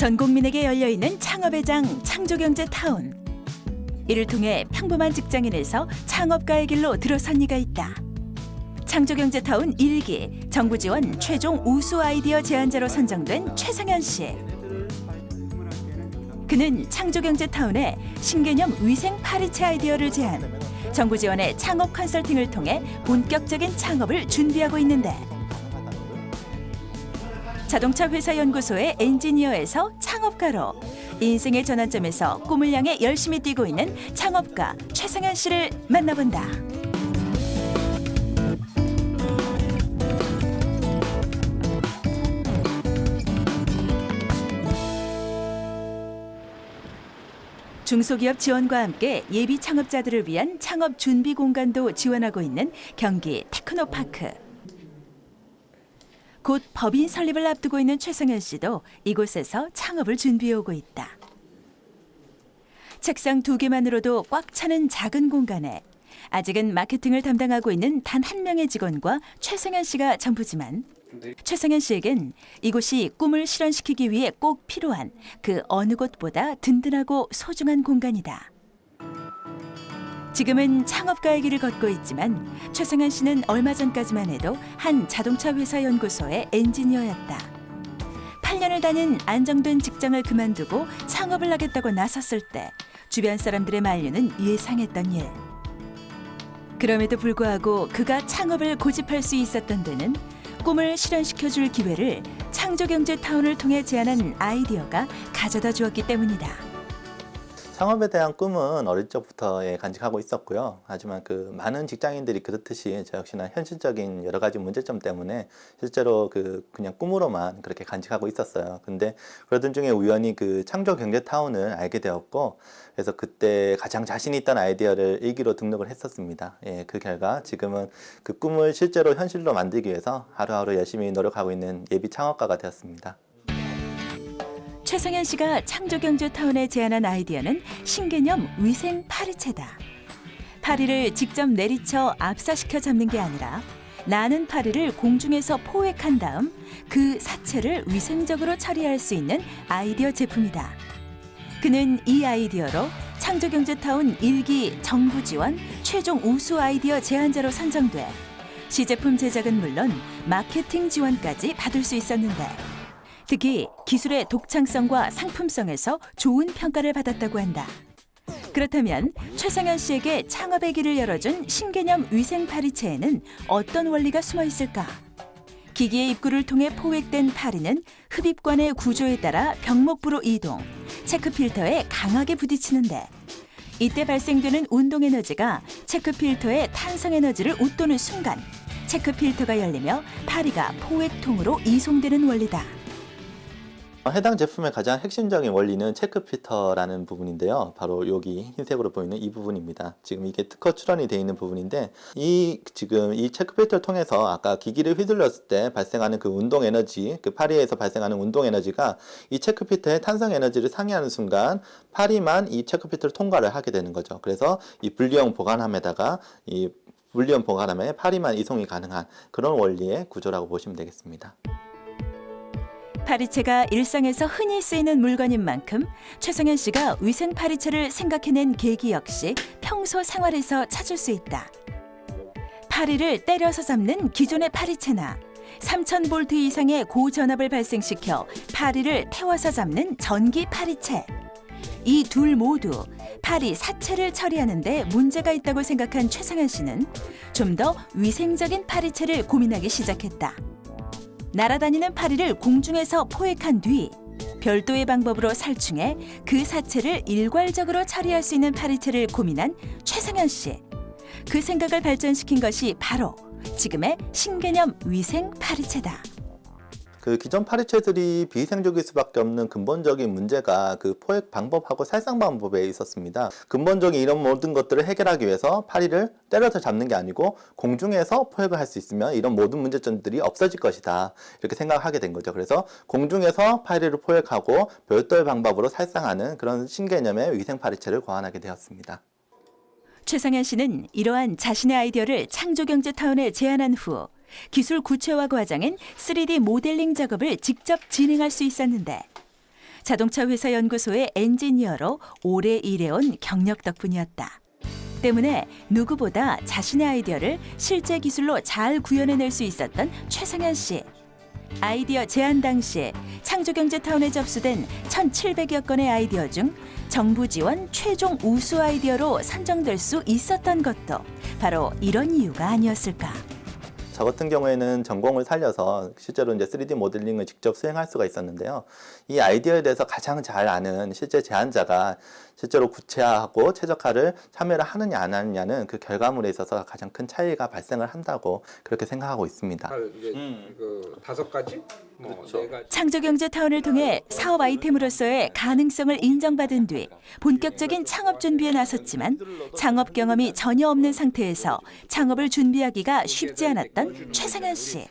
전 국민에게 열려있는 창업의 장 창조경제타운. 이를 통해 평범한 직장인에서 창업가의 길로 들어선 이가 있다. 창조경제타운 1기 정부 지원 최종 우수 아이디어 제안자로 선정된 최상현 씨. 그는 창조경제타운에 신개념 위생 파리채 아이디어를 제안, 정부 지원의 창업 컨설팅을 통해 본격적인 창업을 준비하고 있는데, 자동차 회사 연구소의 엔지니어에서 창업가로 인생의 전환점에서 꿈을 향해 열심히 뛰고 있는 창업가 최상현 씨를 만나본다. 중소기업 지원과 함께 예비 창업자들을 위한 창업 준비 공간도 지원하고 있는 경기 테크노파크. 곧 법인 설립을 앞두고 있는 최상현 씨도 이곳에서 창업을 준비해 오고 있다. 책상 2개만으로도 꽉 차는 작은 공간에 아직은 마케팅을 담당하고 있는 단 한 명의 직원과 최상현 씨가 전부지만, 최상현 씨에겐 이곳이 꿈을 실현시키기 위해 꼭 필요한 그 어느 곳보다 든든하고 소중한 공간이다. 지금은 창업가의 길을 걷고 있지만 최상현 씨는 얼마 전까지만 해도 한 자동차 회사 연구소의 엔지니어였다. 8년을 다닌 안정된 직장을 그만두고 창업을 하겠다고 나섰을 때 주변 사람들의 만류는 예상했던 일. 그럼에도 불구하고 그가 창업을 고집할 수 있었던 데는 꿈을 실현시켜줄 기회를 창조경제타운을 통해 제안한 아이디어가 가져다 주었기 때문이다. 창업에 대한 꿈은 어릴 적부터 간직하고 있었고요. 하지만 많은 직장인들이 그렇듯이 저 역시나 현실적인 여러 가지 문제점 때문에 실제로 그냥 꿈으로만 그렇게 간직하고 있었어요. 근데 그러던 중에 우연히 창조경제타운을 알게 되었고, 그래서 그때 가장 자신 있던 아이디어를 1기로 등록을 했었습니다. 그 결과 지금은 그 꿈을 실제로 현실로 만들기 위해서 하루하루 열심히 노력하고 있는 예비 창업가가 되었습니다. 최상현 씨가 창조경제타운에 제안한 아이디어는 신개념 위생 파리채다. 파리를 직접 내리쳐 압사시켜 잡는 게 아니라 나는 파리를 공중에서 포획한 다음 그 사체를 위생적으로 처리할 수 있는 아이디어 제품이다. 그는 이 아이디어로 창조경제타운 1기 정부 지원 최종 우수 아이디어 제안자로 선정돼 시제품 제작은 물론 마케팅 지원까지 받을 수 있었는데, 특히 기술의 독창성과 상품성에서 좋은 평가를 받았다고 한다. 그렇다면 최상현 씨에게 창업의 길을 열어준 신개념 위생 파리채에는 어떤 원리가 숨어 있을까? 기기의 입구를 통해 포획된 파리는 흡입관의 구조에 따라 병목부로 이동, 체크 필터에 강하게 부딪히는데, 이때 발생되는 운동 에너지가 체크 필터의 탄성 에너지를 웃도는 순간 체크 필터가 열리며 파리가 포획통으로 이송되는 원리다. 해당 제품의 가장 핵심적인 원리는 체크 필터라는 부분인데요. 바로 여기 흰색으로 보이는 이 부분입니다. 지금 이게 특허 출원이 되어 있는 부분인데, 지금 이 체크 필터를 통해서 아까 기기를 휘둘렀을 때 발생하는 그 운동 에너지, 그 파리에서 발생하는 운동 에너지가 이 체크 필터의 탄성 에너지를 상회하는 순간 파리만 이 체크 필터를 통과를 하게 되는 거죠. 그래서 이 분리형 보관함에다가 이 분리형 보관함에 파리만 이송이 가능한 그런 원리의 구조라고 보시면 되겠습니다. 파리채가 일상에서 흔히 쓰이는 물건인 만큼 최상현 씨가 위생 파리채를 생각해낸 계기 역시 평소 생활에서 찾을 수 있다. 파리를 때려서 잡는 기존의 파리채나 3000V 이상의 고전압을 발생시켜 파리를 태워서 잡는 전기 파리채. 이 둘 모두 파리 사체를 처리하는 데 문제가 있다고 생각한 최상현 씨는 좀 더 위생적인 파리채를 고민하기 시작했다. 날아다니는 파리를 공중에서 포획한 뒤 별도의 방법으로 살충해 그 사체를 일괄적으로 처리할 수 있는 파리채를 고민한 최상현 씨. 그 생각을 발전시킨 것이 바로 지금의 신개념 위생 파리채다. 기존 파리채들이 비위생적일 수밖에 없는 근본적인 문제가 포획 방법하고 살상 방법에 있었습니다. 근본적인 이런 모든 것들을 해결하기 위해서 파리를 때려서 잡는 게 아니고 공중에서 포획을 할 수 있으면 이런 모든 문제점들이 없어질 것이다, 이렇게 생각하게 된 거죠. 그래서 공중에서 파리를 포획하고 별도의 방법으로 살상하는 그런 신개념의 위생 파리채를 고안하게 되었습니다. 최상현 씨는 이러한 자신의 아이디어를 창조경제타운에 제안한 후 기술 구체화 과정인 3D 모델링 작업을 직접 진행할 수 있었는데, 자동차 회사 연구소의 엔지니어로 오래 일해온 경력 덕분이었다. 때문에 누구보다 자신의 아이디어를 실제 기술로 잘 구현해낼 수 있었던 최성현 씨. 아이디어 제안 당시에 창조경제타운에 접수된 1,700여 건의 아이디어 중 정부 지원 최종 우수 아이디어로 선정될 수 있었던 것도 바로 이런 이유가 아니었을까. 저 같은 경우에는 전공을 살려서 실제로 이제 3D 모델링을 직접 수행할 수가 있었는데요. 이 아이디어에 대해서 가장 잘 아는 실제 제안자가 실제로 구체화하고 최적화를 참여를 하느냐 안 하느냐는 그 결과물에 있어서 가장 큰 차이가 발생을 한다고 그렇게 생각하고 있습니다. 이제 그 5가지, 그렇죠. 4가지. 창조경제타운을 통해 사업 아이템으로서의 가능성을 인정받은 뒤 본격적인 창업 준비에 나섰지만 창업 경험이 전혀 없는 상태에서 창업을 준비하기가 쉽지 않았던 최성현 씨.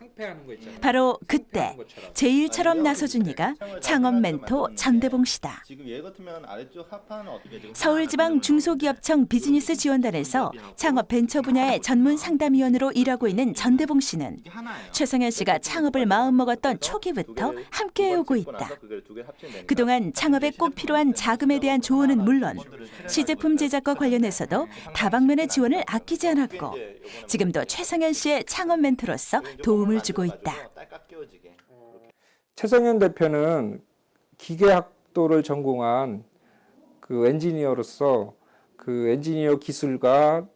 바로 그때 제일처럼 나서준 이가 창업 멘토 전대봉 씨다. 지금 얘 같으면 아래쪽 하파는 어떻게 지금 서울지방중소기업청 비즈니스 지원단에서 창업 벤처 분야의 전문 상담위원으로 일하고 있는 전대봉 씨는 최성현 씨가 창업을 마음먹었던 초기부터 함께해오고 있다. 그동안 창업에 꼭 필요한 자금에 대한 조언은 물론 시제품 제작과 관련해서도 다방면의 지원을 아끼지 않았고 지금도 최성현 씨의 창업 멘토로서 도움을 주고 있다. 최성현 대표는 기계학도를 전공한 그 엔지니어로서 그 엔지니어 기술과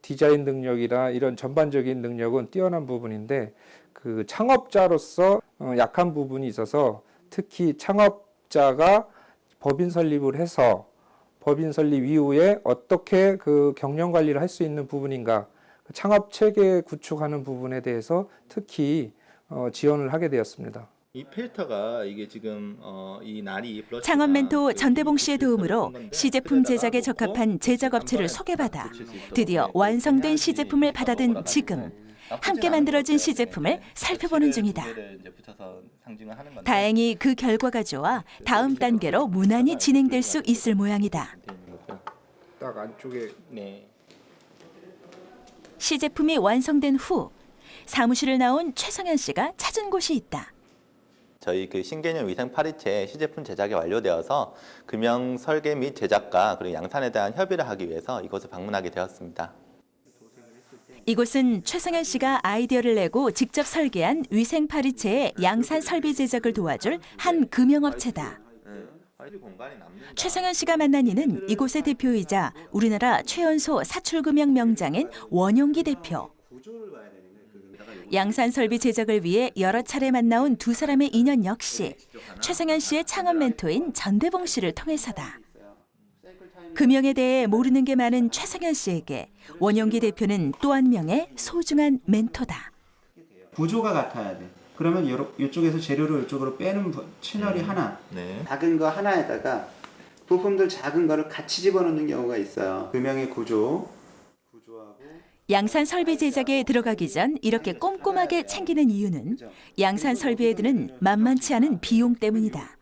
디자인 능력이나 이런 전반적인 능력은 뛰어난 부분인데 그 창업자로서 약한 부분이 있어서 특히 창업자가 법인 설립을 해서 법인 설립 이후에 어떻게 그 경영 관리를 할 수 있는 부분인가 창업 체계 구축하는 부분에 대해서 특히 지원을 하게 되었습니다. 이 필터가 이게 지금 이 날이 창업 멘토 전대봉 씨의 도움으로 시제품 제작에 적합한 제작 업체를 소개받아 드디어 완성된 시제품을 받아든 지금 함께 만들어진 시제품을 살펴보는 중이다. 다행히 그 결과가 좋아 다음 단계로 무난히 진행될 수 있을 모양이다. 딱 안쪽에 시제품이 완성된 후 사무실을 나온 최성현 씨가 찾은 곳이 있다. 저희 그 신개념 위생 파리채 시제품 제작이 완료되어서 금형 설계 및 제작과 그리고 양산에 대한 협의를 하기 위해서 이곳을 방문하게 되었습니다. 이곳은 최성현 씨가 아이디어를 내고 직접 설계한 위생 파리채의 양산 설비 제작을 도와줄 한 금형업체다. 최성현 씨가 만난 이는 이곳의 대표이자 우리나라 최연소 사출금형 명장인 원용기 대표. 양산 설비 제작을 위해 여러 차례 만나온 두 사람의 인연 역시 최성현 씨의 창업 멘토인 전대봉 씨를 통해서다. 금형에 대해 모르는 게 많은 최성현 씨에게 원용기 대표는 또 한 명의 소중한 멘토다. 구조가 같아야 돼. 그러면 이쪽에서 재료를 이쪽으로 빼는 채널이 하나. 작은 거 하나에다가 부품들 작은 거를 같이 집어넣는 경우가 있어요. 금형의 구조하고 양산 설비 제작에 들어가기 전 이렇게 꼼꼼하게 챙기는 이유는 양산 설비에 드는 만만치 않은 비용 때문이다.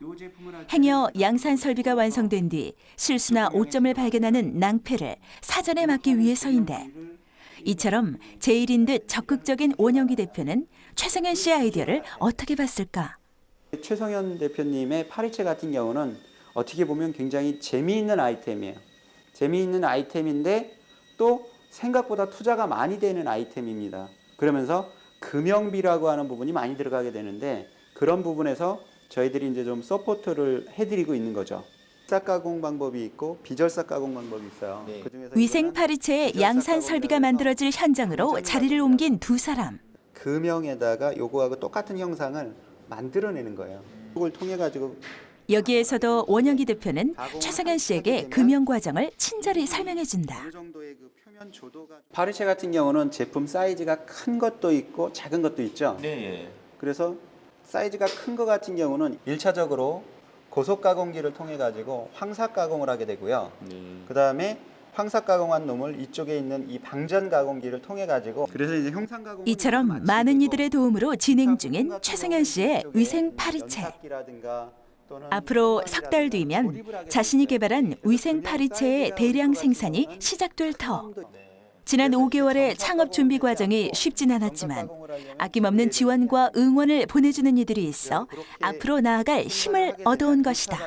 행여 양산 설비가 완성된 뒤 실수나 오점을 발견하는 낭패를 사전에 막기 위해서인데 이처럼 제일인 듯 적극적인 원영기 대표는 최성현 씨의 아이디어를 어떻게 봤을까? 최성현 대표님의 파리채 같은 경우는 어떻게 보면 굉장히 재미있는 아이템이에요. 재미있는 아이템인데 또 생각보다 투자가 많이 되는 아이템입니다. 그러면서 금형비라고 하는 부분이 많이 들어가게 되는데 그런 부분에서 저희들이 이제 좀 서포트를 해드리고 있는 거죠. 싹 가공 방법이 있고 비절삭 가공 방법이 있어요. 그중에서 위생 파리채의 양산 설비가 만들어질 현장으로 자리를 옮긴 두 사람. 금형에다가 요거하고 똑같은 형상을 만들어내는 거예요. 이걸 통해 가지고 여기에서도 원영기 대표는 최성현 씨에게 금형 과정을 친절히 설명해준다. 파리채 같은 경우는 제품 사이즈가 큰 것도 있고 작은 것도 있죠. 그래서 사이즈가 큰 것 같은 경우는 1차적으로 고속 가공기를 통해 가지고 황삭 가공을 하게 되고요. 그 다음에 황삭 가공한 놈을 이쪽에 있는 이 방전 가공기를 통해 가지고 그래서 이제 형상 가공 이처럼 많은 이들의 도움으로 진행 중인 최성현 씨의 위생 파리채. 앞으로 석 달 뒤면 자신이 개발한 위생 파리채의 대량 생산이 시작될 터. 지난 5개월의 창업 준비 과정이 쉽진 않았지만 아낌없는 지원과 응원을 보내주는 이들이 있어 앞으로 나아갈 힘을 얻어온 것이다.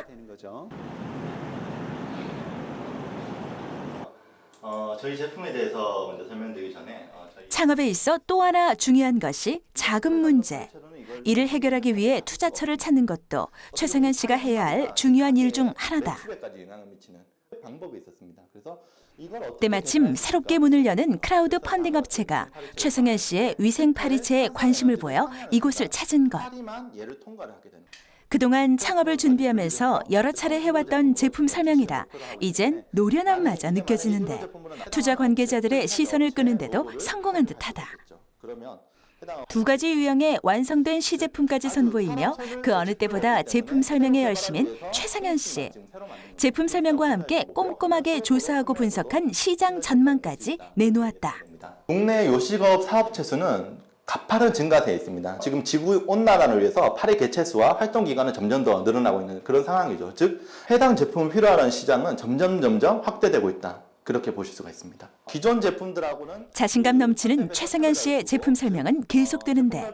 저희 제품에 대해서 먼저 설명드리기 전에 창업에 있어 또 하나 중요한 것이 자금 문제. 이를 해결하기 위해 투자처를 찾는 것도 최성현 씨가 해야 할 중요한 일 중 하나다. 때마침 새롭게 문을 여는 크라우드 펀딩 업체가 최성현 씨의 위생 파리채에 관심을 보여 이곳을 찾은 것. 그동안 창업을 준비하면서 여러 차례 해왔던 제품 설명이라 이젠 노련함마저 느껴지는데 투자 관계자들의 시선을 끄는데도 성공한 듯하다. 두 가지 유형의 완성된 시제품까지 선보이며 그 어느 때보다 제품 설명에 열심인 최성현 씨. 제품 설명과 함께 꼼꼼하게 조사하고 분석한 시장 전망까지 내놓았다. 국내 요식업 사업체 수는 가파른 증가세에 있습니다. 지금 지구 온난화를 위해서 파리 개체 수와 활동 기간은 점점 더 늘어나고 있는 그런 상황이죠. 즉 해당 제품을 필요로 하는 시장은 점점 확대되고 있다. 그렇게 보실 수가 있습니다. 기존 제품들하고는 자신감 넘치는 최성현 씨의 제품 설명은 계속되는데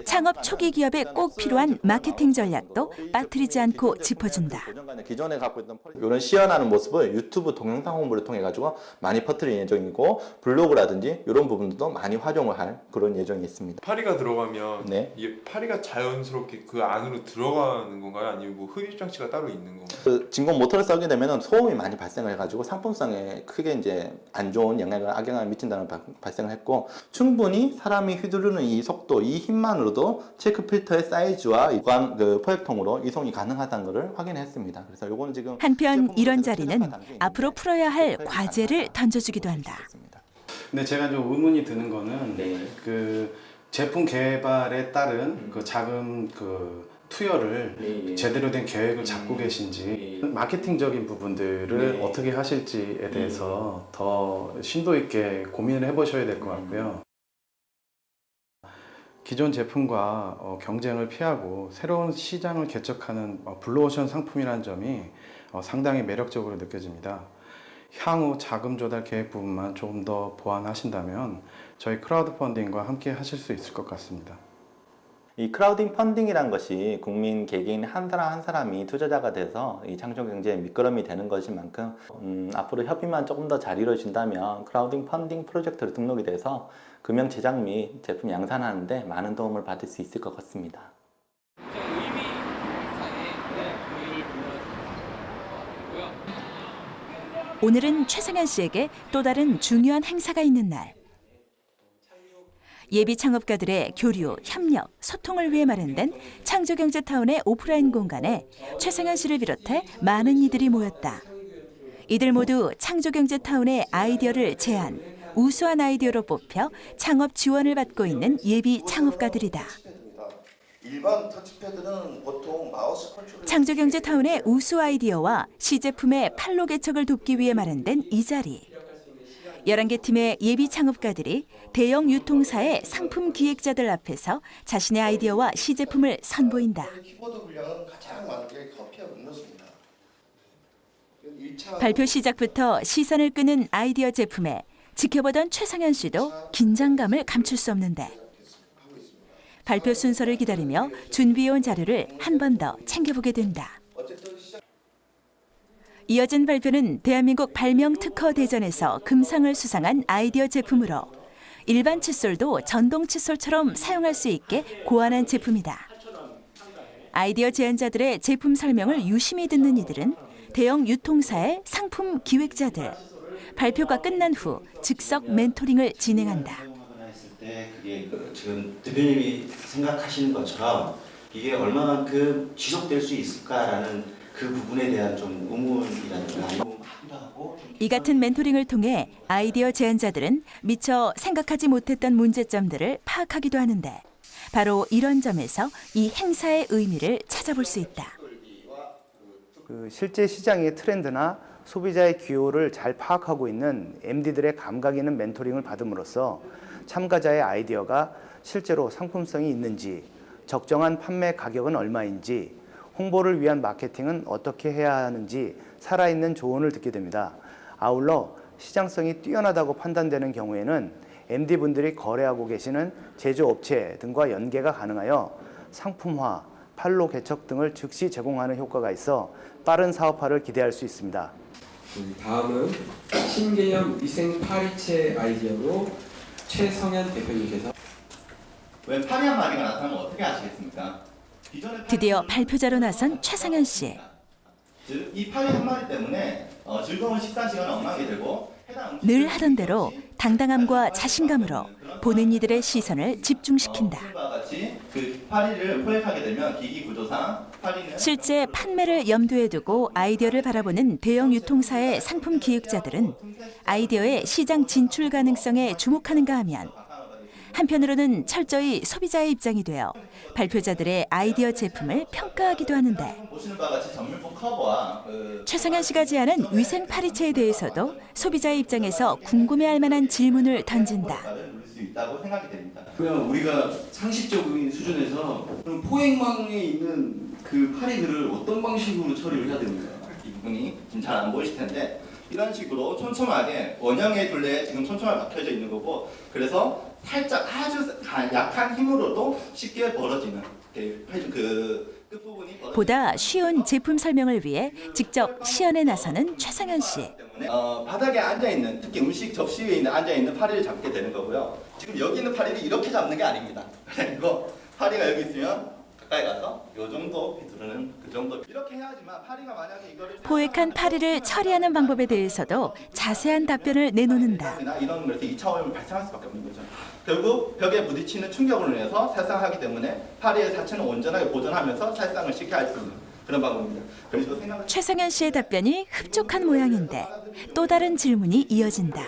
창업 초기 기업에 꼭 필요한 마케팅 전략도 빠뜨리지 않고 짚어준다. 기존에 갖고 있던 이런 시연하는 모습을 유튜브 동영상 홍보를 통해 가지고 많이 퍼뜨릴 예정이고 블로그라든지 이런 부분도 많이 활용을 할 그런 예정이 있습니다. 파리가 들어가면 네. 이 파리가 자연스럽게 그 안으로 들어가는 건가요? 아니면 뭐 흡입 장치가 따로 있는 건가요? 그 진공 모터를 써게 되면 소음이 많이 발생을 해가지고 상품성에 크게 이제 안 좋은 영향을 악영향을 미친다는 발생을 했고 충분히 사람이 휘두르는 이 속도, 이 힘만으로도 체크 필터의 사이즈와 이관 그 포획통으로 이송이 가능하다는 것을 확인했습니다. 그래서 요거는 지금 한편 이런 자리는 앞으로 풀어야 할 과제를 던져주기도 한다. 근데 제가 좀 의문이 드는 거는 그 제품 개발에 따른 그 자금 그 투여를 제대로 된 계획을 잡고 계신지 마케팅적인 부분들을 어떻게 하실지에 대해서 더 심도 있게 고민을 해보셔야 될 것 같고요. 기존 제품과 경쟁을 피하고 새로운 시장을 개척하는 블루오션 상품이라는 점이 상당히 매력적으로 느껴집니다. 향후 자금 조달 계획 부분만 조금 더 보완하신다면 저희 크라우드 펀딩과 함께 하실 수 있을 것 같습니다. 이 크라우딩 펀딩이란 것이 국민 개개인 한 사람 한 사람이 투자자가 돼서 이 창조 경제의 밑거름이 되는 것인 만큼 앞으로 협의만 조금 더 잘 이루어진다면 크라우딩 펀딩 프로젝트로 등록이 돼서 금형 제작 및 제품 양산하는 데 많은 도움을 받을 수 있을 것 같습니다. 오늘은 최성현 씨에게 또 다른 중요한 행사가 있는 날. 예비 창업가들의 교류, 협력, 소통을 위해 마련된 창조경제타운의 오프라인 공간에 최성현 씨를 비롯해 많은 이들이 모였다. 이들 모두 창조경제타운의 아이디어를 제안, 우수한 아이디어로 뽑혀 창업 지원을 받고 있는 예비 창업가들이다. 일반 터치패드는 보통 마우스 컨트롤 창조경제타운의 우수 아이디어와 시제품의 판로 개척을 돕기 위해 마련된 이 자리. 11개 팀의 예비 창업가들이 대형 유통사의 상품 기획자들 앞에서 자신의 아이디어와 시제품을 선보인다. 키보드 분량은 가장 많게 커피와 음료수입니다. 발표 시작부터 시선을 끄는 아이디어 제품에 지켜보던 최성현 씨도 긴장감을 감출 수 없는데 발표 순서를 기다리며 준비해온 자료를 한 번 더 챙겨보게 된다. 이어진 발표는 대한민국 발명 특허 대전에서 금상을 수상한 아이디어 제품으로 일반 칫솔도 전동 칫솔처럼 사용할 수 있게 고안한 제품이다. 아이디어 제안자들의 제품 설명을 유심히 듣는 이들은 대형 유통사의 상품 기획자들. 발표가 끝난 후 즉석 멘토링을 진행한다. 그게 지금 대표님이 생각하시는 것처럼 이게 얼마만큼 지속될 수 있을까라는 그 부분에 대한 좀 의문이라든가 하고 이 같은 멘토링을 통해 아이디어 제안자들은 미처 생각하지 못했던 문제점들을 파악하기도 하는데 바로 이런 점에서 이 행사의 의미를 찾아볼 수 있다. 그 실제 시장의 트렌드나 소비자의 기호를 잘 파악하고 있는 MD들의 감각 있는 멘토링을 받음으로써 참가자의 아이디어가 실제로 상품성이 있는지, 적정한 판매 가격은 얼마인지, 홍보를 위한 마케팅은 어떻게 해야 하는지 살아있는 조언을 듣게 됩니다. 아울러 시장성이 뛰어나다고 판단되는 경우에는 MD분들이 거래하고 계시는 제조업체 등과 연계가 가능하여 상품화, 판로 개척 등을 즉시 제공하는 효과가 있어 빠른 사업화를 기대할 수 있습니다. 다음은 신개념 위생 파리채 아이디어로 최성현 대표님께서 왜 파리 한 마리가 나타나면 어떻게 아시겠습니까? 드디어 발표자로 나선 최상현 씨. 즉, 이 파리 한 마리 때문에 즐거운 식사 시간을 엉망이 되고 늘 하던 대로 당당함과 자신감으로 보는 이들의 시선을 집중시킨다. 그 파리를 포획하게 되면 기기 구조상 파리는 실제 판매를 염두에 두고 아이디어를 바라보는 대형 유통사의 상품 기획자들은 아이디어의 시장 진출 가능성에 주목하는가 하면 한편으로는 철저히 소비자의 입장이 되어 발표자들의 아이디어 제품을 평가하기도 하는데 보시는 바와 같이 전밀품 커버와 최성현 씨가 제안한 위생 파리채에 대해서도 소비자의 입장에서 궁금해할 만한 질문을 던진다. 누릴 수 있다고 생각이 됩니다. 그냥 우리가 상식적인 수준에서 그럼 포획망에 있는 그 파리들을 어떤 방식으로 처리를 해야 됩니까? 이 부분이 지금 잘 안 보이실 텐데 이런 식으로 촌촌하게 원형의 둘레에 지금 촌촌하게 박혀져 있는 거고 그래서 살짝 아주 약한 힘으로도 쉽게 벌어지는 그 끝부분이 보다 쉬운 제품 설명을 위해 직접 시연에 나서는 최상현 씨. 바닥에 앉아 있는 특히 음식 접시 위에 앉아 있는 파리를 잡게 되는 거고요. 지금 여기 있는 파리를 이렇게 잡는 게 아닙니다. 그리고 파리가 여기 있으면 가까이 가서 요 정도 비두르는 그 정도 이렇게 해야지만 파리가 만약에 이거를 포획한 파리를 처리하는 방법에 대해서도 자세한 답변을 내놓는다. 이런 그래서 2차 오염이 발생할 수밖에 없는 거죠. 결국 벽에 부딪히는 충격으로 인해서 살상하기 때문에 파리의 사체는 온전하게 보존하면서 살상을 쉽게 할 수 있는 그런 방법입니다. 그래서 생각을 최상현 씨의 답변이 흡족한 모양인데 또 다른 질문이 이어진다.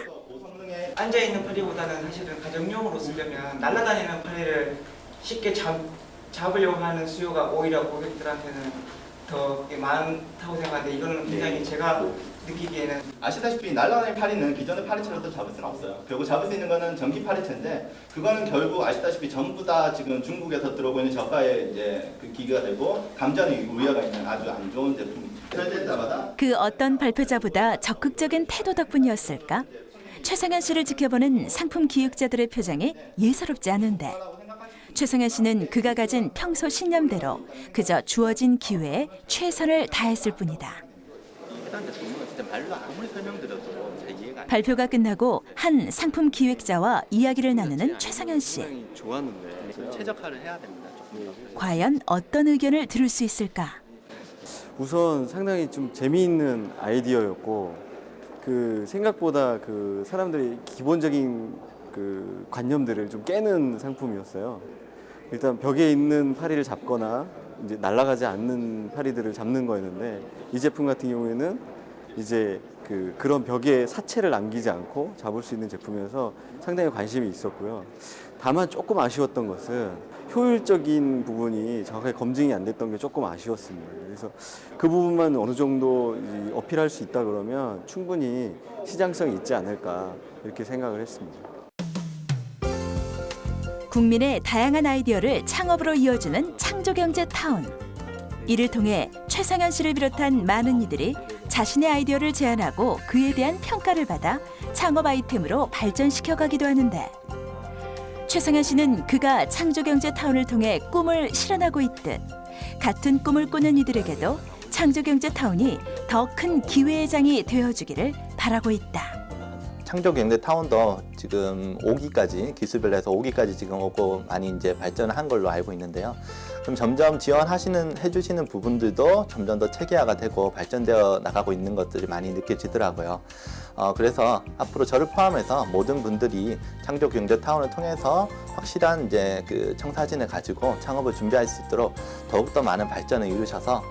앉아 있는 파리보다는 사실은 가정용으로 쓰려면 날아다니는 파리를 쉽게 잡으려고 하는 수요가 오히려 고객들한테는 더 많다고 생각하는데 이거는 굉장히 제가 느끼기에는 아시다시피 날아다니는 파리는 기존의 파리채로 또 잡을 수는 없어요. 결국 잡을 수 있는 거는 전기 파리채인데 그거는 결국 아시다시피 전부 다 지금 중국에서 들어오고 있는 저가의 이제 그 기계가 되고 감전이 우려가 있는 아주 안 좋은 제품입니다. 그럴 때마다 그 어떤 발표자보다 적극적인 태도 덕분이었을까? 최상현 씨를 지켜보는 상품 기획자들의 표정이 예사롭지 않은데 최상현 씨는 그가 가진 평소 신념대로 그저 주어진 기회에 최선을 다했을 뿐이다. 해당 제품은 진짜 말로 아무리 설명드려도 잘 이해가 안 발표가 끝나고 한 상품 기획자와 이야기를 나누는 최상현 씨. 좋았는데 최적화를 해야 됩니다. 과연 어떤 의견을 들을 수 있을까? 우선 상당히 좀 재미있는 아이디어였고 그 생각보다 그 사람들이 기본적인 그 관념들을 좀 깨는 상품이었어요. 일단 벽에 있는 파리를 잡거나 이제 날아가지 않는 파리들을 잡는 거였는데 이 제품 같은 경우에는 이제 그런 벽에 사체를 남기지 않고 잡을 수 있는 제품이어서 상당히 관심이 있었고요. 다만 조금 아쉬웠던 것은 효율적인 부분이 정확하게 검증이 안 됐던 게 조금 아쉬웠습니다. 그래서 그 부분만 어느 정도 어필할 수 있다 그러면 충분히 시장성이 있지 않을까 이렇게 생각을 했습니다. 국민의 다양한 아이디어를 창업으로 이어주는 창조경제타운. 이를 통해 최상현 씨를 비롯한 많은 이들이 자신의 아이디어를 제안하고 그에 대한 평가를 받아 창업 아이템으로 발전시켜가기도 하는데 최상현 씨는 그가 창조경제타운을 통해 꿈을 실현하고 있듯 같은 꿈을 꾸는 이들에게도 창조경제타운이 더 큰 기회의 장이 되어주기를 바라고 있다. 창조경제타운도 지금 5기까지 기술별로 해서 5기까지 지금 오고 많이 이제 발전을 한 걸로 알고 있는데요. 그럼 점점 해주시는 부분들도 점점 더 체계화가 되고 발전되어 나가고 있는 것들이 많이 느껴지더라고요. 그래서 앞으로 저를 포함해서 모든 분들이 창조경제타운을 통해서 확실한 이제 그 청사진을 가지고 창업을 준비할 수 있도록 더욱더 많은 발전을 이루셔서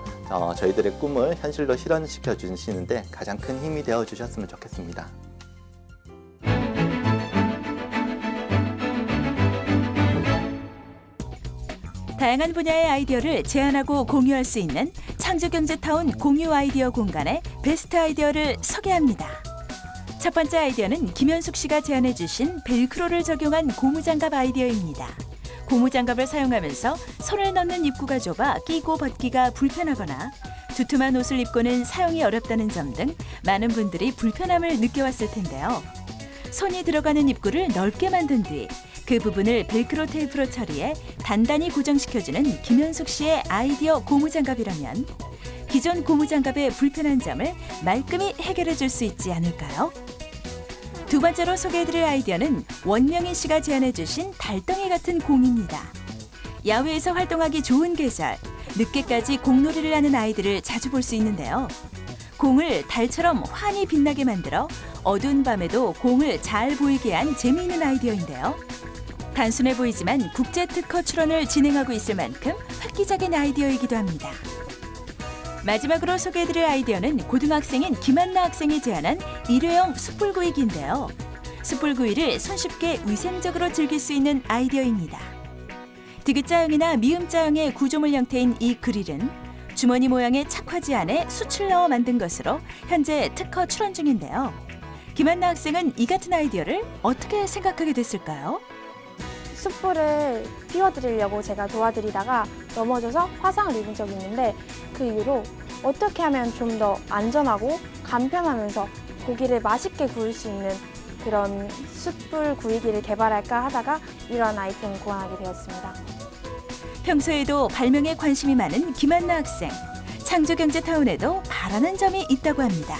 저희들의 꿈을 현실로 실현시켜 주시는데 가장 큰 힘이 되어 주셨으면 좋겠습니다. 다양한 분야의 아이디어를 제안하고 공유할 수 있는 창조경제타운 공유 아이디어 공간의 베스트 아이디어를 소개합니다. 첫 번째 아이디어는 김현숙 씨가 제안해 주신 벨크로를 적용한 고무장갑 아이디어입니다. 고무장갑을 사용하면서 손을 넣는 입구가 좁아 끼고 벗기가 불편하거나 두툼한 옷을 입고는 사용이 어렵다는 점 등 많은 분들이 불편함을 느껴왔을 텐데요. 손이 들어가는 입구를 넓게 만든 뒤 그 부분을 벨크로 테이프로 처리해 단단히 고정시켜주는 김현숙 씨의 아이디어 고무장갑이라면 기존 고무장갑의 불편한 점을 말끔히 해결해 줄 수 있지 않을까요? 두 번째로 소개해드릴 아이디어는 원명희 씨가 제안해 주신 달덩이 같은 공입니다. 야외에서 활동하기 좋은 계절, 늦게까지 공놀이를 하는 아이들을 자주 볼 수 있는데요. 공을 달처럼 환히 빛나게 만들어 어두운 밤에도 공을 잘 보이게 한 재미있는 아이디어인데요. 단순해 보이지만 국제 특허 출원을 진행하고 있을 만큼 획기적인 아이디어이기도 합니다. 마지막으로 소개해드릴 아이디어는 고등학생인 김한나 학생이 제안한 일회용 숯불구이기인데요. 숯불구이를 손쉽게 위생적으로 즐길 수 있는 아이디어입니다. 디귿자형이나 미음자형의 구조물 형태인 이 그릴은 주머니 모양의 착화지 안에 숯을 넣어 만든 것으로 현재 특허 출원 중인데요. 김한나 학생은 이 같은 아이디어를 어떻게 생각하게 됐을까요? 숯불을 띄워드리려고 제가 도와드리다가 넘어져서 화상을 입은 적이 있는데 그 이후로 어떻게 하면 좀 더 안전하고 간편하면서 고기를 맛있게 구울 수 있는 그런 숯불 구이기를 개발할까 하다가 이런 아이템을 고안하게 되었습니다. 평소에도 발명에 관심이 많은 김한나 학생. 창조경제타운에도 바라는 점이 있다고 합니다.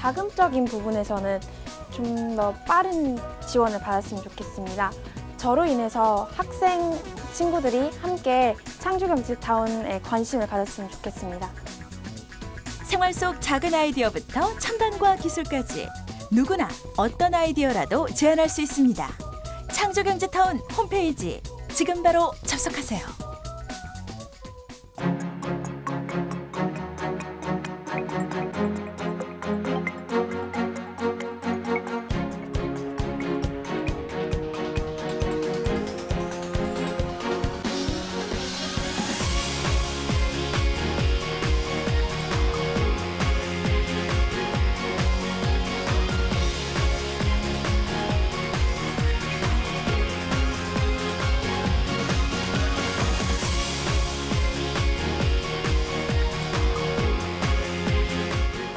자금적인 부분에서는 좀 더 빠른 지원을 받았으면 좋겠습니다. 저로 인해서 학생 친구들이 함께 창조경제타운에 관심을 가졌으면 좋겠습니다. 생활 속 작은 아이디어부터 첨단과 기술까지 누구나 어떤 아이디어라도 제안할 수 있습니다. 창조경제타운 홈페이지 지금 바로 접속하세요.